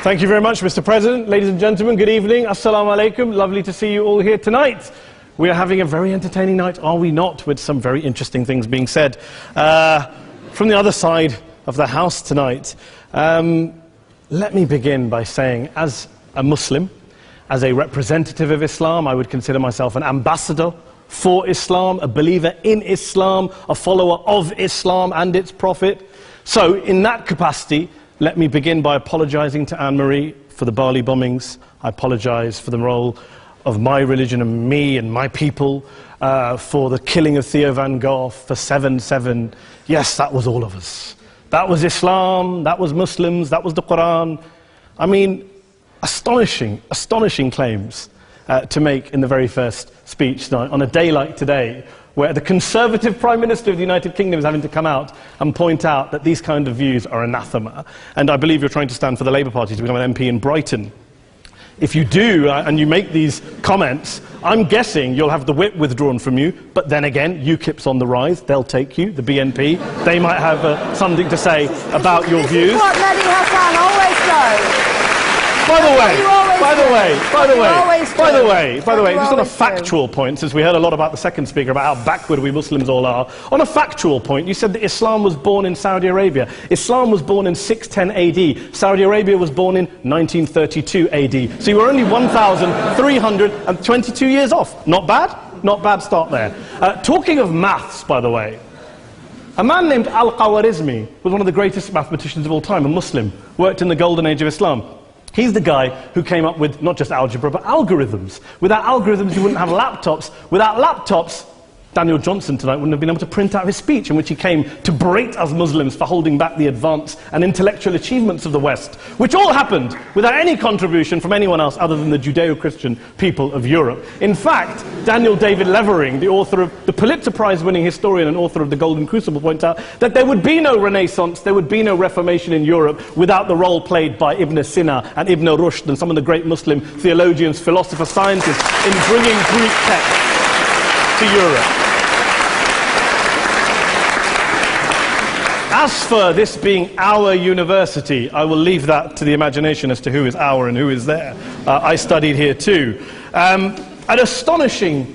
Thank you very much, Mr. President. Ladies and gentlemen, good evening. Assalamu alaikum. Lovely to see you all here tonight. We are having a very entertaining night, are we not, with some very interesting things being said from the other side of the house tonight. Let me begin by saying, as a Muslim, as a representative of Islam, I would consider myself an ambassador for Islam, a believer in Islam, a follower of Islam and its Prophet. So, in that capacity, let me begin by apologizing to Anne-Marie for the Bali bombings. I apologize for the role of my religion and me and my people, for the killing of Theo van Gogh, for 7/7. Yes, that was all of us. That was Islam, that was Muslims, that was the Quran. I mean, astonishing claims to make in the very first speech tonight, on a day like today, where the Conservative Prime Minister of the United Kingdom is having to come out and point out that these kind of views are anathema. And I believe you're trying to stand for the Labour Party to become an MP in Brighton. If you do, and you make these comments, I'm guessing you'll have the whip withdrawn from you, but then again, UKIP's on the rise, they'll take you, the BNP, they might have something to say about your views. This is what Mehdi Hassan always does. By the way, just on a factual point, since we heard a lot about the second speaker, about how backward we Muslims all are, on a factual point, you said that Islam was born in Saudi Arabia. Islam was born in 610 AD. Saudi Arabia was born in 1932 AD. So you were only 1,322 years off. Not bad? Not bad start there. Talking of maths, by the way, a man named Al-Khwarizmi was one of the greatest mathematicians of all time, a Muslim, worked in the golden age of Islam. He's the guy who came up with not just algebra, but algorithms. Without algorithms, you wouldn't have laptops. Without laptops, Daniel Johnson tonight wouldn't have been able to print out his speech in which he came to berate us Muslims for holding back the advance and intellectual achievements of the West, which all happened without any contribution from anyone else other than the Judeo-Christian people of Europe. In fact, Daniel David Levering, the author of the Pulitzer Prize-winning historian and author of The Golden Crucible, points out that there would be no Renaissance, there would be no Reformation in Europe without the role played by Ibn Sina and Ibn Rushd and some of the great Muslim theologians, philosophers, scientists in bringing Greek texts to Europe. As for this being our university, I will leave that to the imagination as to who is our and who is there. I studied here too. An astonishing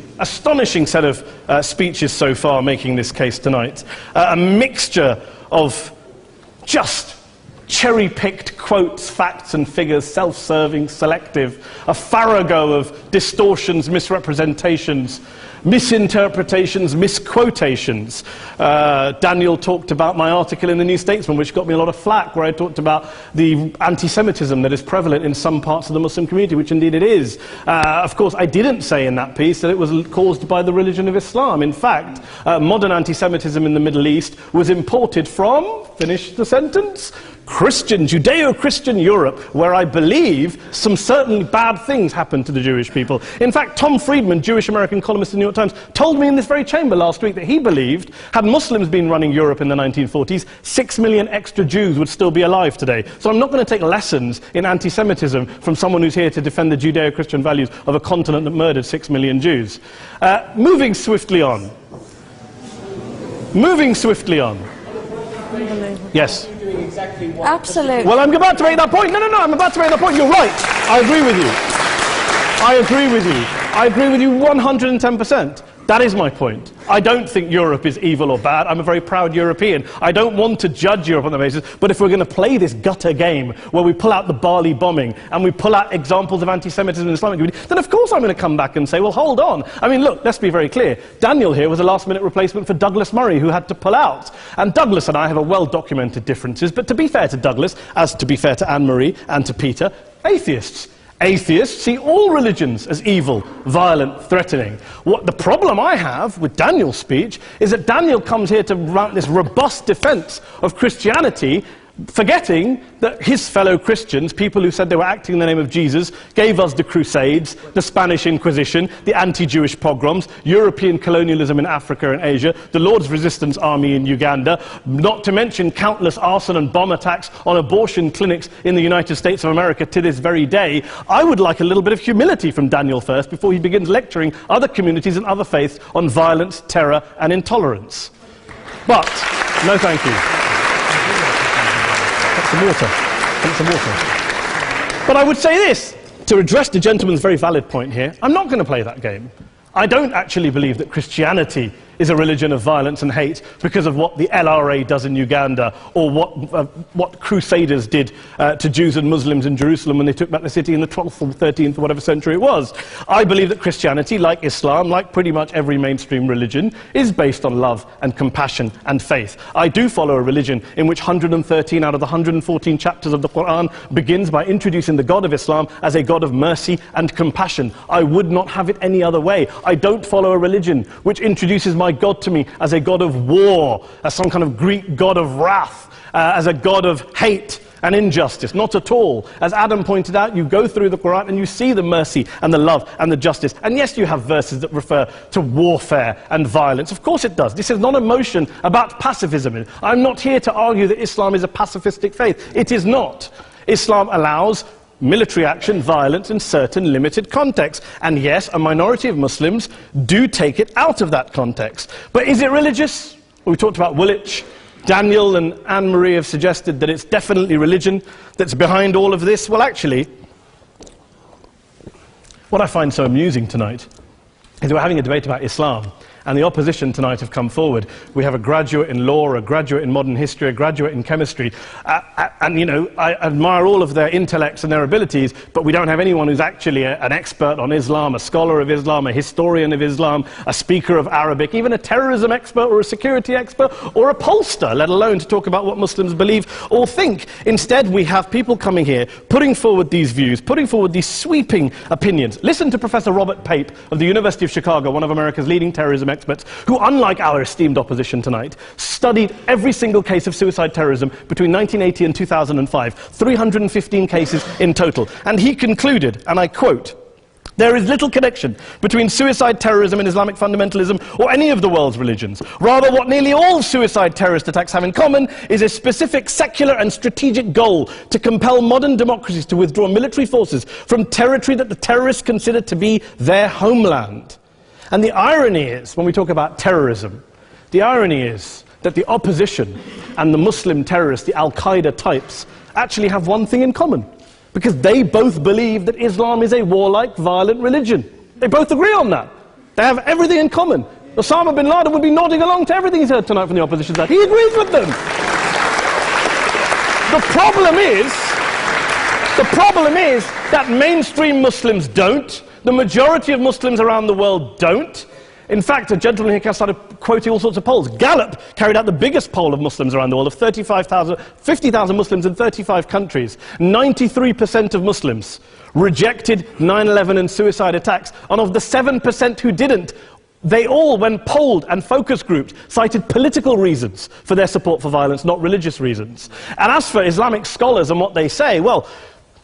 set of speeches so far making this case tonight. A mixture of just cherry-picked quotes, facts and figures, self-serving, selective, a farrago of distortions, misrepresentations, misinterpretations, misquotations. Daniel talked about my article in the New Statesman, which got me a lot of flack, where I talked about the anti-Semitism that is prevalent in some parts of the Muslim community, which indeed it is. Of course, I didn't say in that piece that it was caused by the religion of Islam. In fact, modern anti-Semitism in the Middle East was imported from, finish the sentence, Judeo-Christian Europe, where I believe some certainly bad things happened to the Jewish people. In fact, Tom Friedman, Jewish-American columnist in the New York Times, told me in this very chamber last week that he believed, had Muslims been running Europe in the 1940s, 6 million extra Jews would still be alive today. So I'm not going to take lessons in anti-Semitism from someone who's here to defend the Judeo-Christian values of a continent that murdered 6 million Jews. Moving swiftly on. Yes. Absolutely. Well, I'm about to make that point. No, I'm about to make that point. You're right. I agree with you. I agree with you 110%. That is my point. I don't think Europe is evil or bad. I'm a very proud European. I don't want to judge Europe on that basis, but if we're going to play this gutter game where we pull out the Bali bombing and we pull out examples of anti-Semitism in the Islamic community, then of course I'm going to come back and say, well, hold on. I mean, look, let's be very clear. Daniel here was a last-minute replacement for Douglas Murray, who had to pull out. And Douglas and I have a well-documented differences, but to be fair to Douglas, as to be fair to Anne-Marie and to Peter, atheists. Atheists see all religions as evil, violent, threatening. What the problem I have with Daniel's speech is that Daniel comes here to run this robust defense of Christianity, forgetting that his fellow Christians, people who said they were acting in the name of Jesus, gave us the Crusades, the Spanish Inquisition, the anti-Jewish pogroms, European colonialism in Africa and Asia, the Lord's Resistance Army in Uganda, not to mention countless arson and bomb attacks on abortion clinics in the United States of America to this very day. I would like a little bit of humility from Daniel first before he begins lecturing other communities and other faiths on violence, terror and intolerance. But, no thank you. Some water. But I would say this, to address the gentleman's very valid point here, I'm not going to play that game. I don't actually believe that Christianity is a religion of violence and hate because of what the LRA does in Uganda or what Crusaders did to Jews and Muslims in Jerusalem when they took back the city in the 12th or 13th or whatever century it was. I believe that Christianity, like Islam, like pretty much every mainstream religion, is based on love and compassion and faith. I do follow a religion in which 113 out of the 114 chapters of the Quran begins by introducing the God of Islam as a God of mercy and compassion. I would not have it any other way. I don't follow a religion which introduces my God to me as a God of war, as some kind of Greek God of wrath, as a God of hate and injustice. Not at all. As Adam pointed out, you go through the Quran and you see the mercy and the love and the justice. And yes, you have verses that refer to warfare and violence. Of course it does. This is not a motion about pacifism. I'm not here to argue that Islam is a pacifistic faith. It is not. Islam allows military action, violence in certain limited contexts. And yes, a minority of Muslims do take it out of that context. But is it religious? We talked about Woolwich. Daniel and Anne-Marie have suggested that it's definitely religion that's behind all of this. Well, actually, what I find so amusing tonight is we're having a debate about Islam. And the opposition tonight have come forward. We have a graduate in law, a graduate in modern history, a graduate in chemistry. And, you know, I admire all of their intellects and their abilities, but we don't have anyone who's actually an expert on Islam, a scholar of Islam, a historian of Islam, a speaker of Arabic, even a terrorism expert or a security expert or a pollster, let alone to talk about what Muslims believe or think. Instead, we have people coming here, putting forward these views, putting forward these sweeping opinions. Listen to Professor Robert Pape of the University of Chicago, one of America's leading terrorism experts, who, unlike our esteemed opposition tonight, studied every single case of suicide terrorism between 1980 and 2005, 315 cases in total. And he concluded, and I quote, "There is little connection between suicide terrorism and Islamic fundamentalism or any of the world's religions. Rather, what nearly all suicide terrorist attacks have in common is a specific secular and strategic goal to compel modern democracies to withdraw military forces from territory that the terrorists consider to be their homeland." And the irony is, when we talk about terrorism, the irony is that the opposition and the Muslim terrorists, the Al-Qaeda types, actually have one thing in common. Because they both believe that Islam is a warlike, violent religion. They both agree on that. They have everything in common. Osama bin Laden would be nodding along to everything he's heard tonight from the opposition side. He agrees with them. The problem is that mainstream Muslims don't. The majority of Muslims around the world don't. In fact, a gentleman here started quoting all sorts of polls. Gallup carried out the biggest poll of Muslims around the world, of 50,000 Muslims in 35 countries. 93% of Muslims rejected 9/11 and suicide attacks. And of the 7% who didn't, they all, when polled and focus grouped, cited political reasons for their support for violence, not religious reasons. And as for Islamic scholars and what they say, well,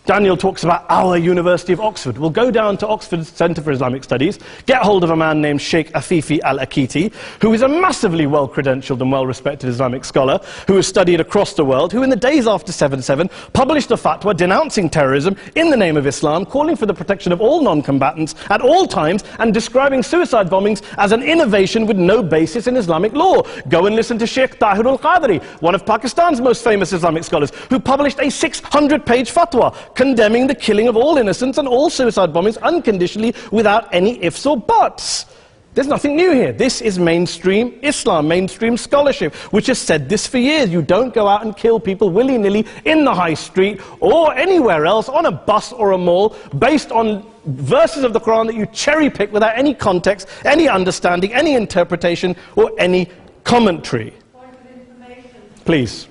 Daniel talks about our University of Oxford. We'll go down to Oxford Centre for Islamic Studies, get hold of a man named Sheikh Afifi al-Akiti, who is a massively well-credentialed and well-respected Islamic scholar, who has studied across the world, who in the days after 7/7 published a fatwa denouncing terrorism in the name of Islam, calling for the protection of all non-combatants at all times, and describing suicide bombings as an innovation with no basis in Islamic law. Go and listen to Sheikh Tahir al-Qadri, one of Pakistan's most famous Islamic scholars, who published a 600-page fatwa condemning the killing of all innocents and all suicide bombings unconditionally without any ifs or buts. There's nothing new here. This is mainstream Islam, mainstream scholarship, which has said this for years. You don't go out and kill people willy-nilly in the high street or anywhere else, on a bus or a mall, based on verses of the Quran that you cherry-pick without any context, any understanding, any interpretation, or any commentary. Point of information. Please.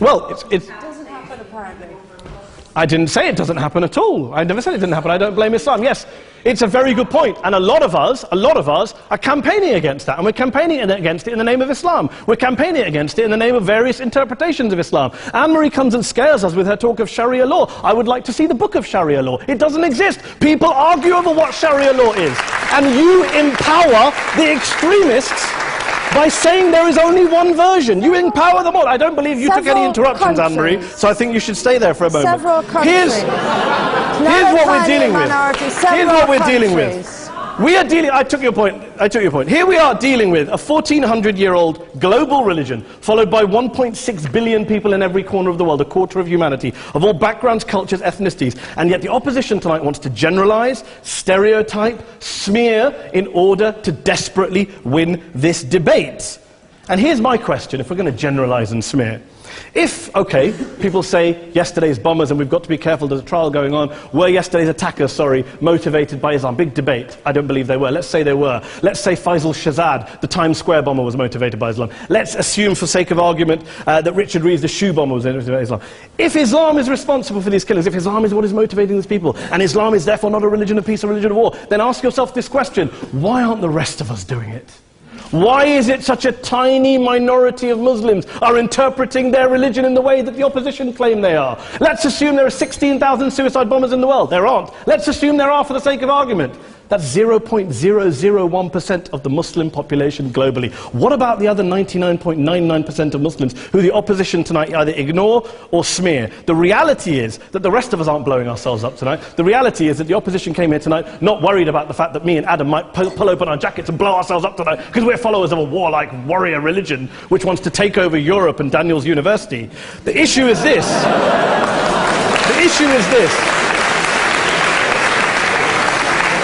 Well, it doesn't happen apparently. I didn't say it doesn't happen at all. I never said it didn't happen. I don't blame Islam. Yes, it's a very good point. And a lot of us are campaigning against that. And we're campaigning against it in the name of Islam. We're campaigning against it in the name of various interpretations of Islam. Anne-Marie comes and scares us with her talk of Sharia law. I would like to see the book of Sharia law. It doesn't exist. People argue over what Sharia law is. And you empower the extremists by saying there is only one version. You empower them all. I don't believe you took any interruptions, Anne-Marie, so I think you should stay there for a moment. Several countries. Here's what we're dealing with. Here's what we're dealing with. We are dealing, I took your point, I took your point. Here we are dealing with a 1400-year-old global religion followed by 1.6 billion people in every corner of the world, a quarter of humanity, of all backgrounds, cultures, ethnicities, and yet the opposition tonight wants to generalize, stereotype, smear in order to desperately win this debate. And here's my question, if we're going to generalize and smear. If, okay, people say yesterday's bombers, and we've got to be careful, there's a trial going on, were yesterday's attackers, motivated by Islam? Big debate. I don't believe they were. Let's say they were. Let's say Faisal Shahzad, the Times Square bomber, was motivated by Islam. Let's assume, for sake of argument, that Richard Reeves, the shoe bomber, was motivated by Islam. If Islam is responsible for these killings, if Islam is what is motivating these people, and Islam is therefore not a religion of peace, a religion of war, then ask yourself this question: why aren't the rest of us doing it? Why is it such a tiny minority of Muslims are interpreting their religion in the way that the opposition claim they are? Let's assume there are 16,000 suicide bombers in the world. There aren't. Let's assume there are for the sake of argument. That's 0.001% of the Muslim population globally. What about the other 99.99% of Muslims who the opposition tonight either ignore or smear? The reality is that the rest of us aren't blowing ourselves up tonight. The reality is that the opposition came here tonight not worried about the fact that me and Adam might pull open our jackets and blow ourselves up tonight because we're followers of a warlike warrior religion which wants to take over Europe and Daniel's university. The issue is this. The issue is this.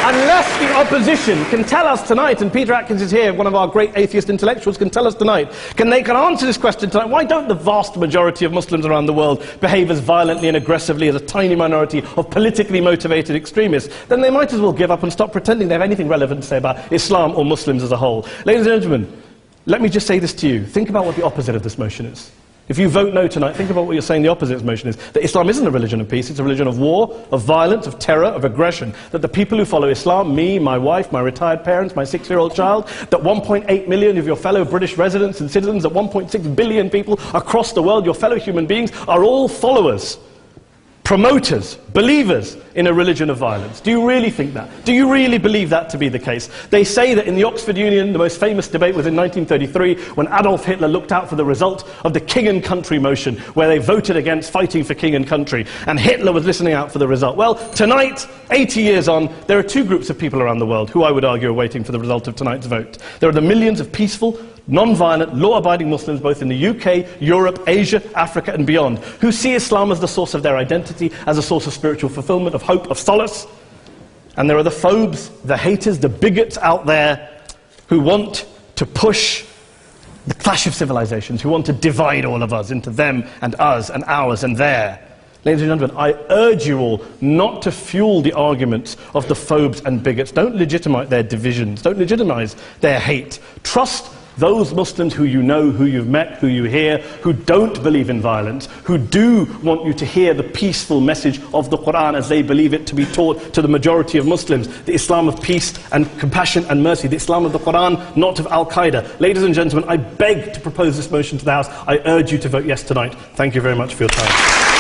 Unless the opposition can tell us tonight, and Peter Atkins is here, one of our great atheist intellectuals, can tell us tonight, can answer this question tonight: why don't the vast majority of Muslims around the world behave as violently and aggressively as a tiny minority of politically motivated extremists? Then they might as well give up and stop pretending they have anything relevant to say about Islam or Muslims as a whole. Ladies and gentlemen, let me just say this to you. Think about what the opposite of this motion is. If you vote no tonight, think about what you're saying the opposite of this motion is. That Islam isn't a religion of peace, it's a religion of war, of violence, of terror, of aggression. That the people who follow Islam, me, my wife, my retired parents, my 6-year-old child, that 1.8 million of your fellow British residents and citizens, that 1.6 billion people across the world, your fellow human beings, are all followers, promoters, believers in a religion of violence. Do you really think that? Do you really believe that to be the case? They say that in the Oxford Union, the most famous debate was in 1933, when Adolf Hitler looked out for the result of the King and Country motion, where they voted against fighting for King and Country, and Hitler was listening out for the result. Well, tonight, 80 years on, there are two groups of people around the world who I would argue are waiting for the result of tonight's vote. There are the millions of peaceful, non-violent, law-abiding Muslims both in the UK, Europe, Asia, Africa and beyond, who see Islam as the source of their identity, as a source of spiritual fulfillment, of hope, of solace. And there are the phobes, the haters, the bigots out there who want to push the clash of civilizations, who want to divide all of us into them and us and ours and their. Ladies and gentlemen, I urge you all not to fuel the arguments of the phobes and bigots. Don't legitimize their divisions. Don't legitimize their hate. Trust those Muslims who you know, who you've met, who you hear, who don't believe in violence, who do want you to hear the peaceful message of the Qur'an as they believe it to be taught to the majority of Muslims, the Islam of peace and compassion and mercy, the Islam of the Qur'an, not of Al-Qaeda. Ladies and gentlemen, I beg to propose this motion to the House. I urge you to vote yes tonight. Thank you very much for your time.